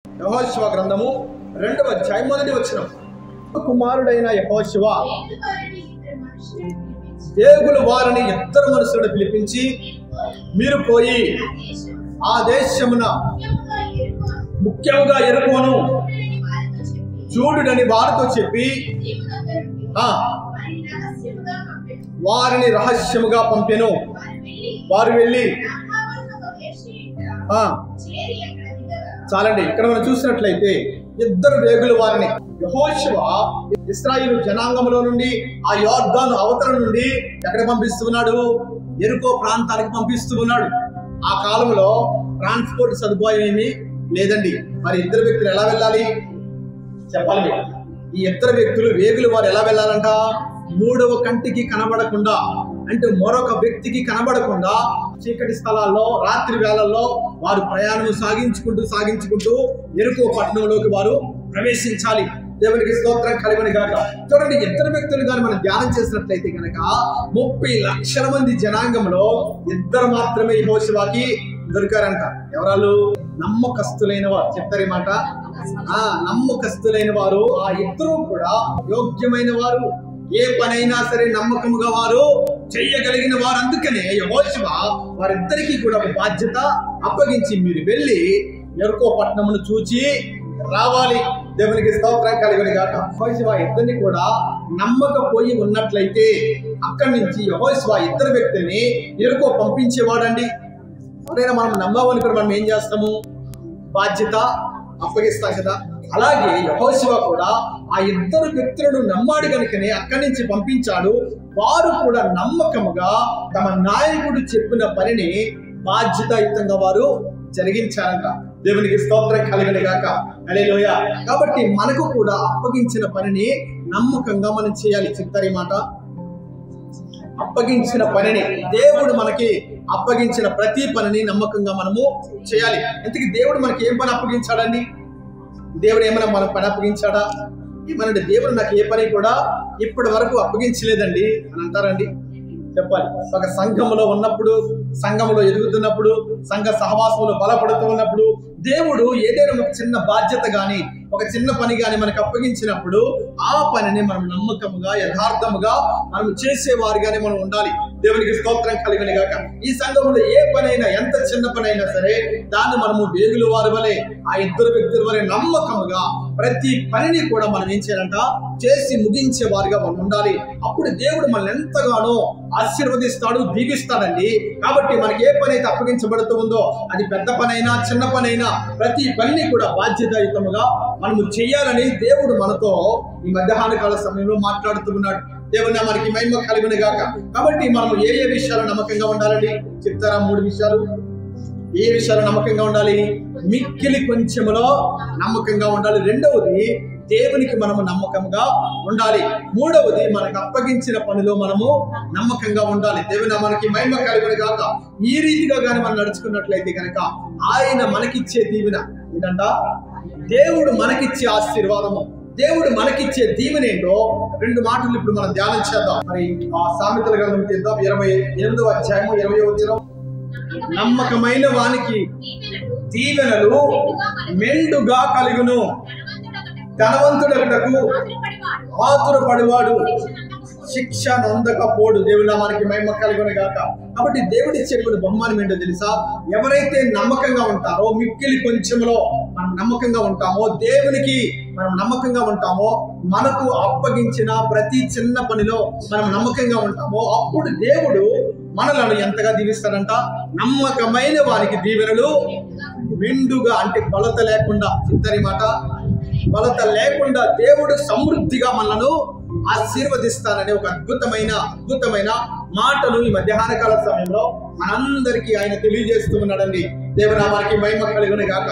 యెహోషువ గ్రంథము 2వ అధ్యాయం 1వ వచనం. కుమారుడైన యెహోషువ దేవుడు వారిని ఇద్దరు మనుషులను పిలిపించి, మీరు పోయి ఆ దేశమున ముఖ్యముగా ఎరుకోను చూడుడని వారితో చెప్పి వారిని రహస్యముగా పంపెను. వారు వెళ్ళి చాలండి. ఇక్కడ మనం చూసినట్లయితే ఇద్దరు వేగుల వారిని యెహోషువ ఇశ్రాయేలు జనాంగంలో నుండి ఆ యొర్దాను అవతల నుండి ఎక్కడ పంపిస్తున్నాడు? యెరికో ప్రాంతానికి పంపిస్తూ ఉన్నాడు. ఆ కాలంలో ట్రాన్స్పోర్ట్ సదుపాయం ఏమీ లేదండి. మరి ఇద్దరు వ్యక్తులు ఎలా వెళ్ళాలి చెప్పాలి మీరు. ఈ ఇద్దరు వ్యక్తులు వేగుల వారు ఎలా వెళ్ళాలంట? మూడవ కంటికి కనబడకుండా, అంటే మరొక వ్యక్తికి కనబడకుండా చీకటి స్థలాల్లో రాత్రి వేళల్లో వారు ప్రయాణం సాగించుకుంటూ యెరికో పట్టణంలోకి వారు ప్రవేశించాలి. దేవునికి స్తోత్రం కలుగును గాక. చూడండి, ఇద్దరు వ్యక్తులు కానీ మనం ధ్యానం చేసినట్లయితే కనుక 30 లక్షల మంది జనాంగంలో ఇద్దరు మాత్రమే యెహోషువకి దొరికారంట. ఎవరాలు? నమ్మకస్తులైన వారు. చెప్తారు ఈ మాట. నమ్మకస్తులైన వారు. ఆ ఇద్దరు కూడా యోగ్యమైన వారు, ఏ పనైనా సరే నమ్మకముగా వారు చెయ్యగలిగిన వారు. అందుకనే యెహోషువ వారిద్దరికీ కూడా ఒక బాధ్యత అప్పగించి, మీరు వెళ్ళి యెరికో పట్టణమును చూచి రావాలి. దేవునికి స్తోత్రం కలుగును గాక. యెహోషువ ఇద్దరిని కూడా నమ్మకపోయి ఉన్నట్లయితే అక్కడి నుంచి యెహోషువ ఇద్దరు వ్యక్తుల్ని యెరికో పంపించేవాడండి. ఎవరైనా మనం నమ్మవని కూడా మనం ఏం చేస్తాము? బాధ్యత అప్పగిస్తాం కదా. అలాగే యెహోషువ కూడా ఆ ఇద్దరు వ్యక్తులను నమ్మాడు కనుకనే అక్కడి నుంచి పంపించాడు. వారు కూడా నమ్మకముగా తమ నాయకుడు చెప్పిన పనిని బాధ్యతాయుతంగా వారు జరిగించారంట. దేవునికి స్తోత్రం కలుగును గాక. హల్లెలూయా. కాబట్టి మనకు కూడా అప్పగించిన పనిని నమ్మకంగా మనం చేయాలి. చెప్తారు ఈ మాట. అప్పగించిన పనిని, దేవుడు మనకి అప్పగించిన ప్రతి పనిని నమ్మకంగా మనము చేయాలి. ఇంతకీ దేవుడు మనకి ఏం పని అప్పగించాడండి? దేవుడు ఏమైనా మన పని అప్పగించాడా? ఏమనండి, దేవుడు నాకు ఏ పని కూడా ఇప్పటి వరకు అప్పగించలేదండి అని అంటారండి. చెప్పాలి. ఒక సంఘంలో ఉన్నప్పుడు, సంఘంలో ఎదుగుతున్నప్పుడు, సంఘ సహవాసంలో బలపడుతూ ఉన్నప్పుడు దేవుడు ఏదైనా ఒక చిన్న బాధ్యత కానీ ఒక చిన్న పని కానీ మనకు అప్పగించినప్పుడు ఆ పనిని మనం నమ్మకముగా యథార్థముగా మనం చేసేవారిగానే మనం ఉండాలి. దేవునికి స్తోత్రం కలుగును గాక. ఈ సంఘంలో ఏ పనైనా, ఎంత చిన్న పనైనా సరే దాన్ని మనము వేగుల వారి వలె, ఆ ఇద్దరు వ్యక్తుల వలె నమ్మకముగా ప్రతి పనిని కూడా మనం ఏం చేయాలంట? చేసి ముగించే వారిగా మనం ఉండాలి. అప్పుడు దేవుడు మనల్ని ఎంతగానో ఆశీర్వదిస్తాడు, దీవిస్తాడండి. కాబట్టి మనకి ఏ పని అయితే అప్పగించబడుతూ ఉందో, అది పెద్ద పనైనా చిన్న పనైనా ప్రతి పనిని కూడా బాధ్యతాయుతముగా మనము చేయాలని దేవుడు మనతో ఈ మధ్యాహ్న కాల సమయంలో మాట్లాడుతూ ఉన్నాడు. దేవుని మనకి మహిమ కలుగును గాక. కాబట్టి మనం ఏ విషయాలు నమ్మకంగా ఉండాలండి చెప్తారా? 3 విషయాలు. ఏ విషయాలు నమ్మకంగా ఉండాలి? మిక్కిలి కొంచెములో నమ్మకంగా ఉండాలి. రెండవది, దేవునికి మనము నమ్మకంగా ఉండాలి. మూడవది, మనకు అప్పగించిన పనిలో మనము నమ్మకంగా ఉండాలి. దేవుని మనకి మహిమ కలుగును గాక. ఈ రీతిగా కానీ మనం నడుచుకున్నట్లయితే కనుక ఆయన మనకిచ్చే దీవెన ఏంటంట? దేవుడు మనకిచ్చే ఆశీర్వాదము, దేవుడు మనకిచ్చే దీవెన ఏంటో 2 మాటలు ఇప్పుడు మనం ధ్యానం చేద్దాం. మరి ఆ సామెతల గ్రంథం తీద్దాం. 28వ అధ్యాయము 20వ వచనం. నమ్మకమైన వానికి దీవెనలు మెండుగా కలుగును, ధనవంతుడకు ఆతురపడివాడు శిక్ష నొందకపోడు. దేవుని మనకి మహిమ కలుగును గాక. కాబట్టి దేవుడి ఇచ్చే బహుమానం ఏంటో తెలుసా? ఎవరైతే నమ్మకంగా ఉంటారో, మిక్కిలి కొంచెంలో మనం నమ్మకంగా ఉంటామో, దేవునికి మనం నమ్మకంగా ఉంటామో, మనకు అప్పగించిన ప్రతి చిన్న పనిలో మనం నమ్మకంగా ఉంటామో, అప్పుడు దేవుడు మనలను ఎంతగా దీవిస్తాడంట? నమ్మకమైన వారికి దీవెనలు మెండుగా, అంటే కొలత లేకుండా. చెప్తారు మాట. కొలత లేకుండా దేవుడు సమృద్ధిగా మనలను ఆశీర్వదిస్తానని ఒక అద్భుతమైన మాటలు ఈ మధ్యాహ్న కాల సమయంలో మనందరికీ ఆయన తెలియజేస్తూ ఉన్నాడండి. దేవుని నామానికి మహిమ కలుగును గాక.